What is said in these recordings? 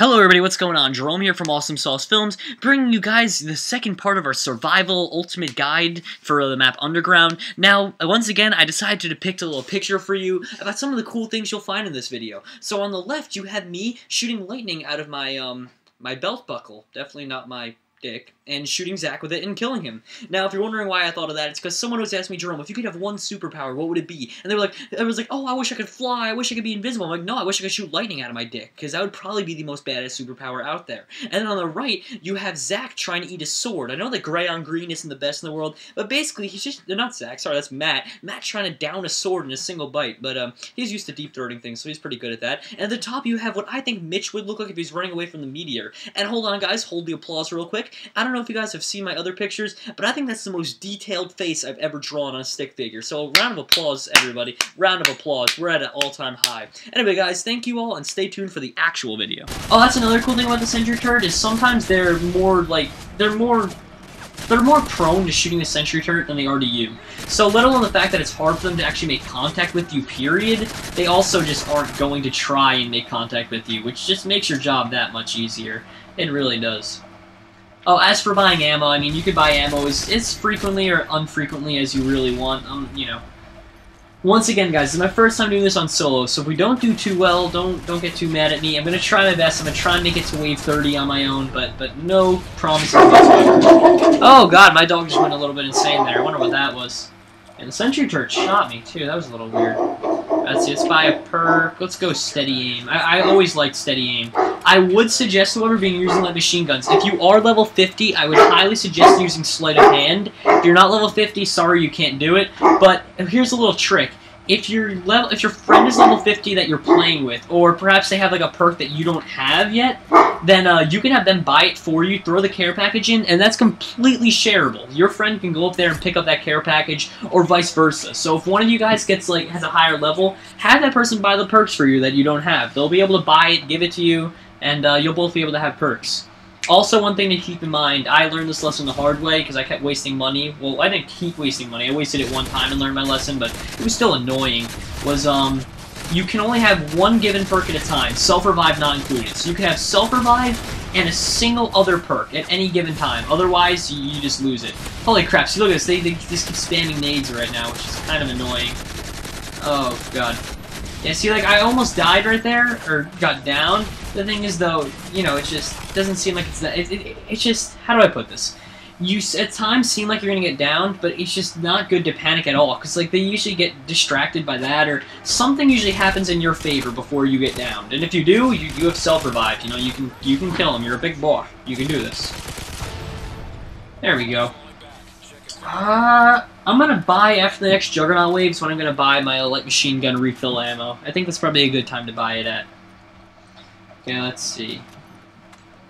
Hello everybody, what's going on? Jerome here from AwesomeSauceFilms, bringing you guys the second part of our survival ultimate guide for the map Underground. Now, once again, I decided to depict a little picture for you about some of the cool things you'll find in this video. So on the left, you have me shooting lightning out of my, my belt buckle. Definitely not my dick, and shooting Zach with it and killing him. Now, if you're wondering why I thought of that, it's because someone was asking me, Jerome, if you could have one superpower, what would it be? And they were like, I was like, oh, I wish I could fly, I wish I could be invisible. I'm like, no, I wish I could shoot lightning out of my dick, because that would probably be the most badass superpower out there. And then on the right, you have Zach trying to eat a sword. I know that gray on green isn't the best in the world, but basically, he's just, not Zach, sorry, that's Matt. Matt's trying to down a sword in a single bite, but he's used to deep-throating things, so he's pretty good at that. And at the top, you have what I think Mitch would look like if he's running away from the meteor. And hold on, guys, hold the applause real quick. I don't know if you guys have seen my other pictures, but I think that's the most detailed face I've ever drawn on a stick figure. So round of applause, everybody. Round of applause. We're at an all-time high. Anyway, guys, thank you all, and stay tuned for the actual video. Oh, that's another cool thing about the sentry turret, is sometimes they're more, like, they're more prone to shooting the sentry turret than they are to you. So let alone the fact that it's hard for them to actually make contact with you, period, they also just aren't going to try and make contact with you, which just makes your job that much easier. It really does. Oh, as for buying ammo, I mean, you could buy ammo as frequently or unfrequently as you really want, you know. Once again, guys, this is my first time doing this on solo, so if we don't do too well, don't get too mad at me. I'm going to try my best. I'm going to try and make it to wave 30 on my own, but no promises whatsoever. Oh, God, my dog just went a little bit insane there. I wonder what that was. And the sentry turret shot me, too. That was a little weird. Let's see, let's buy a perk. Let's go steady aim. I always liked steady aim. I would suggest, however, using light machine guns. If you are level 50, I would highly suggest using sleight of hand. If you're not level 50, sorry, you can't do it. But here's a little trick. If your friend is level 50 that you're playing with, or perhaps they have like a perk that you don't have yet, then you can have them buy it for you, throw the care package in, and that's completely shareable. Your friend can go up there and pick up that care package, or vice versa. So if one of you guys has a higher level, have that person buy the perks for you that you don't have. They'll be able to buy it, give it to you, and you'll both be able to have perks. Also, one thing to keep in mind, I learned this lesson the hard way because I kept wasting money. Well, I didn't keep wasting money. I wasted it one time and learned my lesson, but it was still annoying. You can only have one given perk at a time, self-revive not included. So you can have self-revive and a single other perk at any given time. Otherwise, you just lose it. Holy crap, see, look at this. They just keep spamming nades right now, which is kind of annoying. Oh, God. Yeah, see, like, I almost died right there, or got down. The thing is, though, you know, it just doesn't seem like it's that. It's just, how do I put this? You, at times, seem like you're gonna get down, but it's just not good to panic at all, because, like, they usually get distracted by that, or something usually happens in your favor before you get downed. And if you do, you have self-revived. You know, you can kill them. You're a big boy. You can do this. There we go. I'm gonna buy, after the next Juggernaut waves, when I'm gonna buy my light machine gun refill ammo. I think that's probably a good time to buy it at. Okay, let's see.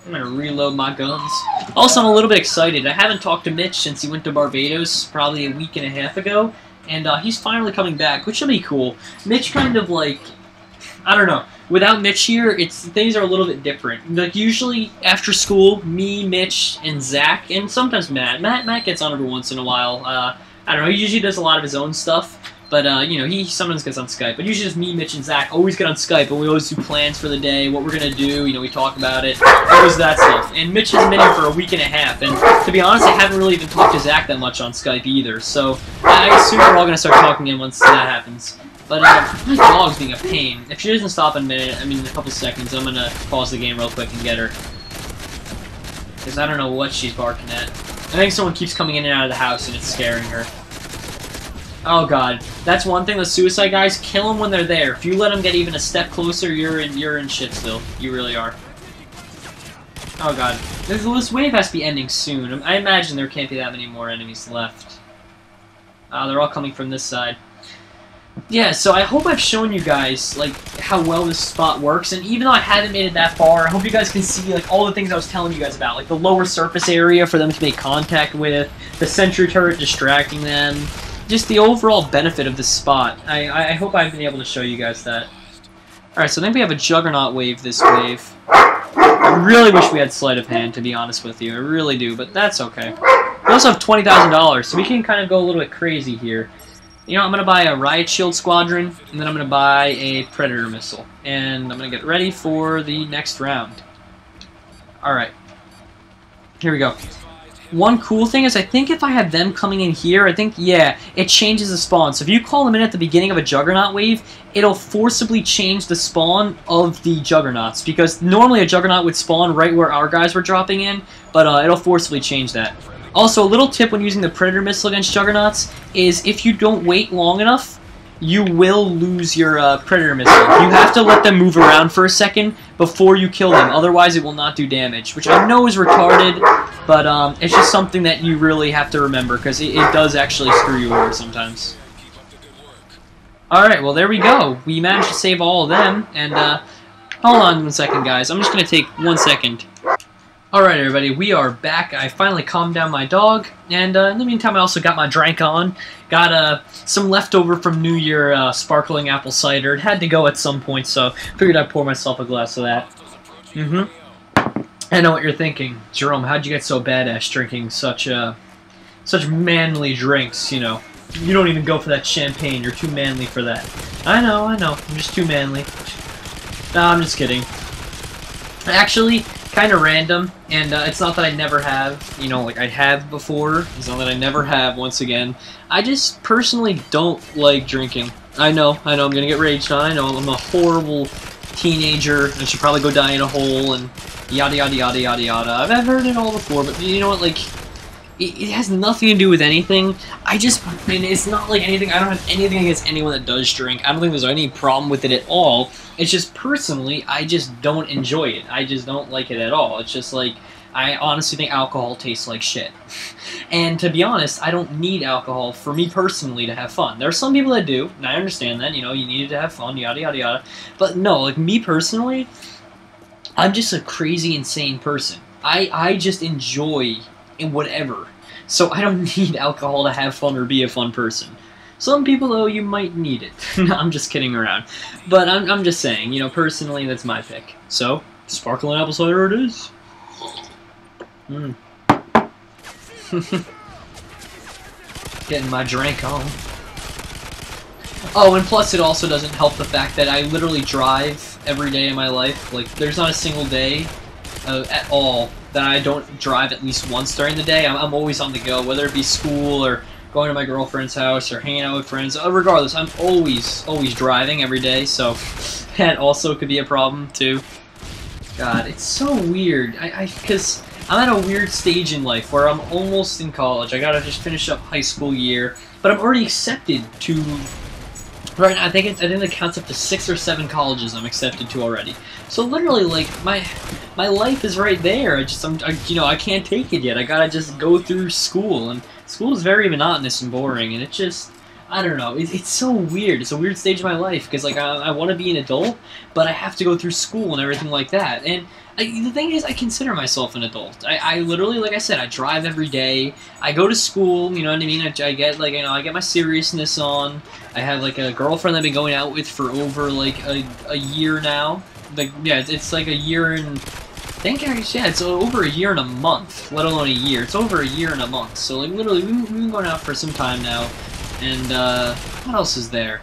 I'm gonna reload my guns. Also, I'm a little bit excited. I haven't talked to Mitch since he went to Barbados, probably a week and a half ago, and he's finally coming back, which will be cool. Mitch kind of, like, I don't know. Without Mitch here, things are a little bit different. Like, usually, after school, me, Mitch, and Zach, and sometimes Matt. Matt gets on every once in a while. I don't know, he usually does a lot of his own stuff, but, you know, he sometimes gets on Skype. But usually just me, Mitch, and Zach always get on Skype, and we always do plans for the day, what we're gonna do, you know, we talk about it, always that stuff. And Mitch has been here for a week and a half, and to be honest, I haven't really even talked to Zach that much on Skype either, so I assume we're all gonna start talking in once that happens. But, my dog's being a pain. If she doesn't stop in a couple seconds, I'm gonna pause the game real quick and get her. Because I don't know what she's barking at. I think someone keeps coming in and out of the house and it's scaring her. Oh, God. That's one thing with suicide guys. Kill them when they're there. If you let them get even a step closer, you're in shit still. You really are. Oh, God. This wave has to be ending soon. I imagine there can't be that many more enemies left. They're all coming from this side. Yeah, so I hope I've shown you guys, like, how well this spot works, and even though I haven't made it that far, I hope you guys can see, like, all the things I was telling you guys about, like the lower surface area for them to make contact with, the sentry turret distracting them, just the overall benefit of this spot. I hope I've been able to show you guys that. Alright, so I think we have a Juggernaut wave this wave. I really wish we had sleight of hand, to be honest with you, I really do, but that's okay. We also have $20,000, so we can kind of go a little bit crazy here. You know, I'm going to buy a Riot Shield Squadron, and then I'm going to buy a Predator Missile. And I'm going to get ready for the next round. Alright. Here we go. One cool thing is, I think if I have them coming in here, I think, yeah, it changes the spawn. So if you call them in at the beginning of a Juggernaut wave, it'll forcibly change the spawn of the Juggernauts. Because normally a Juggernaut would spawn right where our guys were dropping in, but it'll forcibly change that. Also, a little tip when using the Predator Missile against Juggernauts is if you don't wait long enough, you will lose your Predator Missile. You have to let them move around for a second before you kill them, otherwise it will not do damage, which I know is retarded, but it's just something that you really have to remember, because it does actually screw you over sometimes. Alright, well there we go. We managed to save all of them, and hold on 1 second, guys. I'm just going to take 1 second. Alright everybody, we are back. I finally calmed down my dog, and in the meantime I also got my drink on. Got some leftover from New Year sparkling apple cider. It had to go at some point, so figured I'd pour myself a glass of that. I know what you're thinking. Jerome, how'd you get so badass drinking such manly drinks, you know? You don't even go for that champagne, you're too manly for that. I know, I'm just too manly. Nah, I'm just kidding. Actually, kind of random, and it's not that I never have, you know, like I have before. It's not that I never have, once again. I just personally don't like drinking. I know, I'm gonna get raged on. I know, I'm a horrible teenager. I should probably go die in a hole, and yada yada yada yada yada. I've heard it all before, but you know what, like, it has nothing to do with anything. And it's not like anything, I don't have anything against anyone that does drink. I don't think there's any problem with it at all. It's just, personally, I just don't enjoy it. I just don't like it at all. It's just like, I honestly think alcohol tastes like shit. And to be honest, I don't need alcohol for me personally to have fun. There are some people that do, and I understand that, you know, you need it to have fun, yada yada yada. But no, like me personally, I'm just a crazy, insane person. I just enjoy in whatever. So I don't need alcohol to have fun or be a fun person. Some people, though, you might need it. No, I'm just kidding around. But I'm just saying, you know, personally, that's my pick. So, sparkling apple cider it is. Getting my drink on. Oh, and plus it also doesn't help the fact that I literally drive every day of my life. Like, there's not a single day at all that I don't drive at least once during the day. I'm always on the go, whether it be school or going to my girlfriend's house or hanging out with friends. Regardless, I'm always driving every day, so that also could be a problem too. God, it's so weird. Because I'm at a weird stage in life where I'm almost in college. I gotta just finish up high school year, but I'm already accepted to. Right now, I think it counts up to 6 or 7 colleges I'm accepted to already. So literally, like my life is right there. You know, I can't take it yet. I gotta just go through school, and school is very monotonous and boring, and it just, I don't know. It's so weird. It's a weird stage of my life because like I want to be an adult, but I have to go through school and everything like that. And the thing is, I consider myself an adult. I literally, like I said, I drive every day. I go to school. You know what I mean? I get like, you know, I get my seriousness on. I have like a girlfriend that I've been going out with for over like a year now. Like, yeah, it's like a year and I think actually, yeah, it's over a year and a month, let alone a year. It's over a year and a month. So like literally, we've been going out for some time now. And what else is there?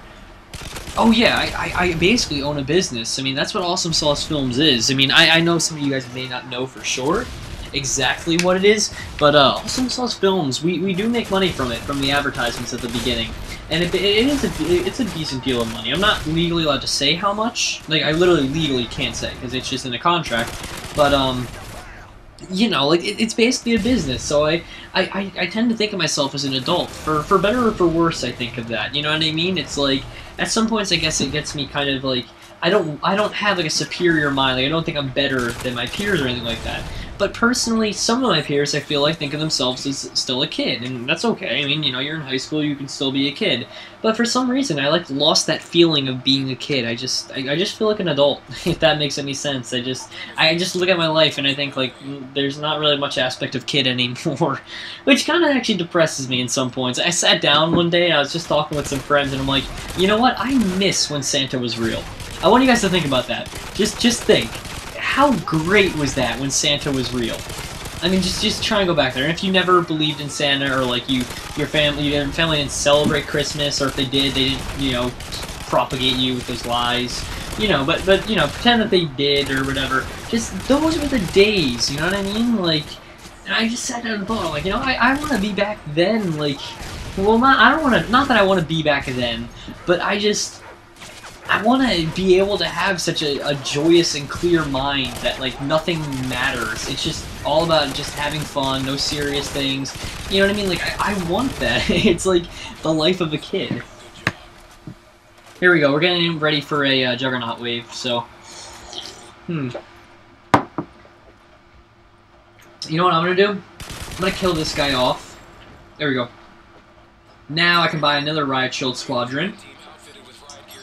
Oh yeah, I basically own a business. I mean, that's what AwesomeSauceFilms is. I mean, I know some of you guys may not know for sure exactly what it is, but AwesomeSauceFilms, we do make money from it, from the advertisements at the beginning. And it's a decent deal of money. I'm not legally allowed to say how much. Like, I literally legally can't say, because it's just in a contract. But, you know, like, it's basically a business, so I tend to think of myself as an adult. For better or for worse, I think of that. You know what I mean? It's like, at some points, I guess it gets me kind of like, I don't have like a superior mind. Like, I don't think I'm better than my peers or anything like that. But personally, some of my peers, I feel like, think of themselves as still a kid, and that's okay. I mean, you know, you're in high school, you can still be a kid. But for some reason, I like lost that feeling of being a kid. I just feel like an adult, if that makes any sense. I just look at my life and I think like there's not really much aspect of kid anymore, which kind of actually depresses me in some points. I sat down one day and I was just talking with some friends, and I'm like, you know what? I miss when Santa was real. I want you guys to think about that. Just think. How great was that when Santa was real? I mean, just try and go back there. And if you never believed in Santa, or like your family didn't celebrate Christmas, or if they did, they didn't, you know, propagate you with those lies. you know, but you know, pretend that they did or whatever. Just those were the days, you know what I mean? Like, and I just sat down and thought, like, you know, I want to be back then, like, well, not that I want to be back then, but I want to be able to have such a joyous and clear mind that, like, nothing matters. It's just all about just having fun, no serious things. You know what I mean? Like, I want that. It's like the life of a kid. Here we go. We're getting ready for a Juggernaut wave, so... You know what I'm going to do? I'm going to kill this guy off. There we go. Now I can buy another Riot Shield Squadron.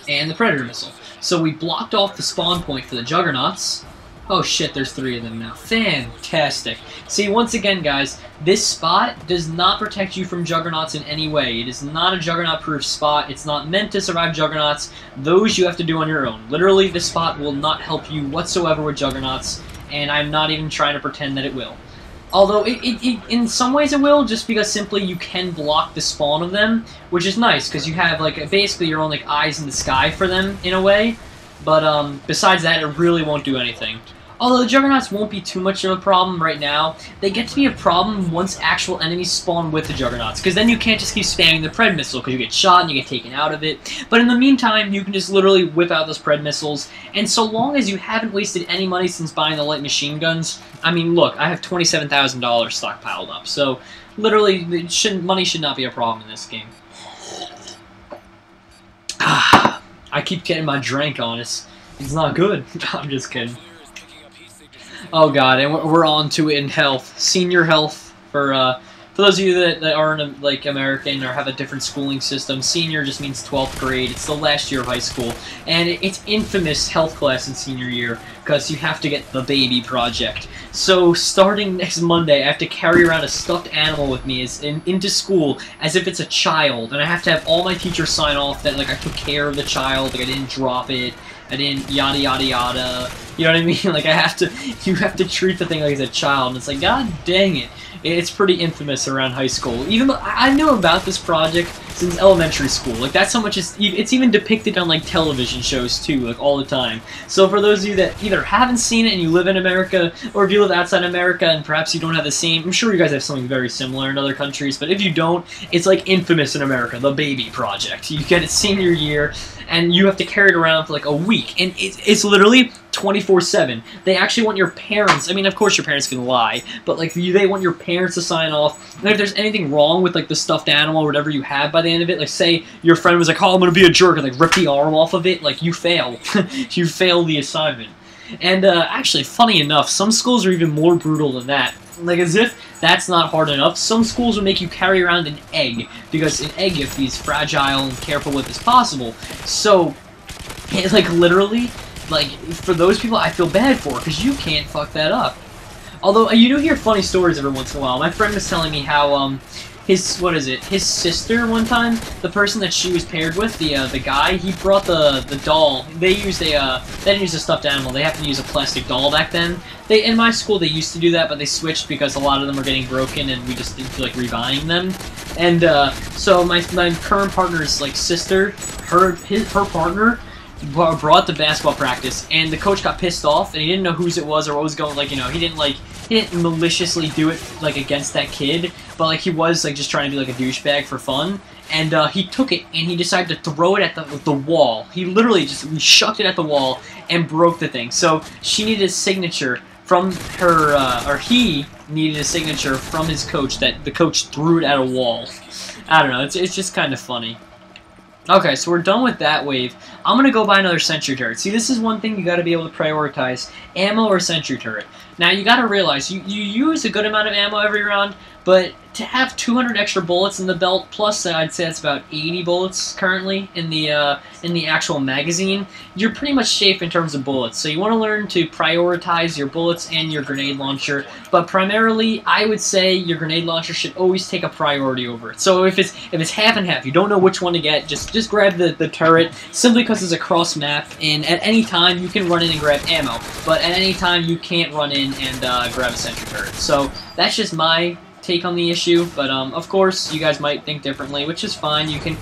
And the Predator Missile. So we blocked off the spawn point for the Juggernauts. Oh shit, there's 3 of them now. Fantastic. See, once again, guys, this spot does not protect you from Juggernauts in any way. It is not a Juggernaut-proof spot. It's not meant to survive Juggernauts. Those you have to do on your own. Literally, this spot will not help you whatsoever with Juggernauts, and I'm not even trying to pretend that it will. Although, in some ways it will, just because simply you can block the spawn of them, which is nice, because you have, like, basically your own, like, eyes in the sky for them, in a way. But, besides that, it really won't do anything. Although the Juggernauts won't be too much of a problem right now, they get to be a problem once actual enemies spawn with the Juggernauts, because then you can't just keep spamming the Pred Missile, because you get shot and you get taken out of it. But in the meantime, you can just literally whip out those Pred Missiles, and so long as you haven't wasted any money since buying the light machine guns, I mean, look, I have $27,000 stockpiled up, so literally, money should not be a problem in this game. I keep getting my drink on, it's not good. I'm just kidding. Oh god, and we're on to it in health. Senior health, for those of you that aren't, like, American or have a different schooling system, senior just means 12th grade. It's the last year of high school. And it's infamous health class in senior year, because you have to get the baby project. So, starting next Monday, I have to carry around a stuffed animal with me into school as if it's a child. And I have to have all my teachers sign off that, like, I took care of the child, like, I didn't drop it, I didn't yada yada yada. You know what I mean? Like, you have to treat the thing like it's a child, and it's like, god dang it. It's pretty infamous around high school. Even though I knew about this project since elementary school. Like, that's how much it's even depicted on, like, television shows, too, like, all the time. So for those of you that either haven't seen it and you live in America, or if you live outside America and perhaps you don't have the same, I'm sure you guys have something very similar in other countries, but if you don't, it's, like, infamous in America, the baby project. You get it senior year, and you have to carry it around for, like, a week, and it's literally 24/7. They actually want your parents, I mean, of course your parents can lie, but, like, they want your parents to sign off, and if there's anything wrong with, like, the stuffed animal or whatever you have by the end of it, like, say your friend was like, oh, I'm gonna be a jerk, and, like, rip the arm off of it, like, you fail. You fail the assignment. And, actually, funny enough, some schools are even more brutal than that. Like, as if that's not hard enough, some schools will make you carry around an egg, because an egg you have to be as fragile and careful with as possible. So, like, literally, like, for those people I feel bad for, because you can't fuck that up. Although, you do hear funny stories every once in a while. My friend was telling me how, his sister one time, the person that she was paired with, the guy, he brought the doll. They didn't use a stuffed animal, they happened to use a plastic doll back then. In my school they used to do that, but they switched because a lot of them were getting broken and we just didn't feel like rebuying them. And, so my current partner's, like, sister, her partner, brought to basketball practice, and the coach got pissed off, and he didn't know whose it was or what was going, like, you know, he didn't maliciously do it, like, against that kid, but, like, he was, like, just trying to be, like, a douchebag for fun, and, he took it, and he decided to throw it at the wall. He literally just shucked it at the wall and broke the thing. So, she needed a signature from her, or he needed a signature from his coach that the coach threw it at a wall. I don't know, it's just kind of funny. Okay, so we're done with that wave. I'm gonna go buy another sentry turret. See, this is one thing you gotta be able to prioritize: ammo or sentry turret. Now, you gotta realize, you use a good amount of ammo every round, but to have 200 extra bullets in the belt, plus I'd say that's about 80 bullets currently in the actual magazine, you're pretty much safe in terms of bullets. So you want to learn to prioritize your bullets and your grenade launcher, but primarily, I would say your grenade launcher should always take a priority over it. So if it's half and half, you don't know which one to get, just grab the turret, simply because it's a cross map, and at any time you can run in and grab ammo, but at any time you can't run in and grab a sentry turret. So that's just my take on the issue, but of course you guys might think differently, which is fine. You can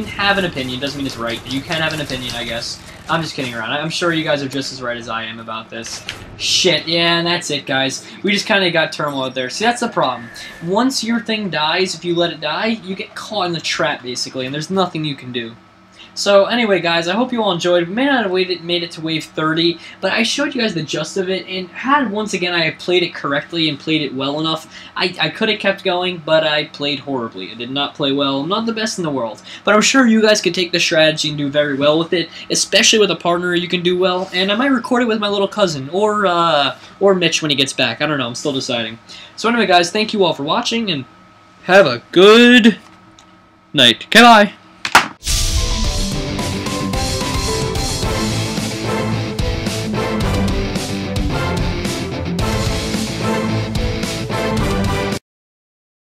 have an opinion. Doesn't mean it's right, but you can have an opinion, I guess. I'm just kidding around. I'm sure you guys are just as right as I am about this. Shit, yeah, and that's it, guys. We just kind of got turmoil out there. See, that's the problem. Once your thing dies, if you let it die, you get caught in the trap, basically, and there's nothing you can do. So anyway, guys, I hope you all enjoyed. We may not have made it to wave 30, but I showed you guys the gist of it, and had, once again, I played it correctly and played it well enough, I could have kept going, but I played horribly. I did not play well. I'm not the best in the world, but I'm sure you guys could take the strategy and do very well with it, especially with a partner you can do well, and I might record it with my little cousin, or Mitch when he gets back. I don't know. I'm still deciding. So anyway, guys, thank you all for watching, and have a good night. Okay, bye!